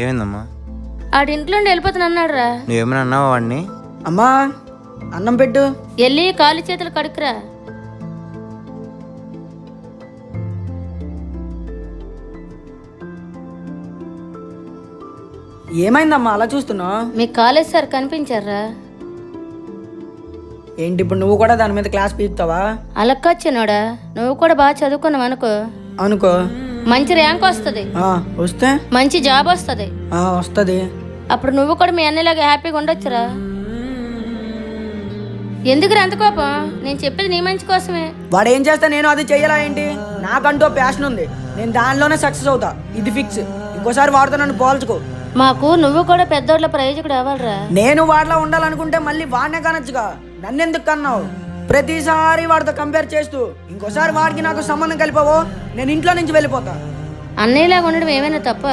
ఏమైందమ్మా? ఆడింట్లో వెళ్ళిపోతాను అన్నాడు రా. నువ్వేమైనా అన్నావా వాడిని? అమ్మా అన్నం పెట్టు. వెళ్ళి కాలు చేతులు కడుక్కురా. ఏమైందమ్మా అలా చూస్తున్నావు? మీ కాలేజ్ సార్ కనిపించారా? ఏంటి ఇప్పుడు నువ్వు కూడా దాని మీద క్లాస్ పీకుతావా? అలక్కొచ్చినాడా, నువ్వు కూడా బాగా చదువుకున్నావు అనుకో, అనుకో మంచి ర్యాంక్ వస్తుంది, వస్తే మంచి జాబ్ వస్తుంది. వస్తుంది. అప్పుడు నువ్వు కూడా మీ అన్నలాగా హ్యాపీగా ఉండొచ్చురా. ఎందుకు అంత కోపం? నేను చెప్పేది నీ మంచి కోసమే. వాడు ఏం చేస్తా నేను అది చెయ్యాలా ఏంటి? నాకంటూ ప్యాషన్ ఉంది, నేను దానిలోనే సక్సెస్ అవుతా, ఇది ఫిక్స్. ఇంకోసారి వాడితో నన్ను పోల్చుకో. మాకు నువ్వు కూడా పెద్దోళ్ళ ప్రయోజకుడు అవ్వాలరా. నేను వాడిలో ఉండాలనుకుంటే మళ్ళీ వాడినే కనొచ్చుగా, నన్నెందుకు కన్నావు? ప్రతిసారి వాడితో కంపేర్ చేస్తూ ఇంకోసారి వాడికి నాకు సంబంధం కలిపావో నేను ఇంట్లో నుంచి వెళ్ళిపోతా. అన్నయ్యలాగా ఉండడం ఏమైనా తప్ప?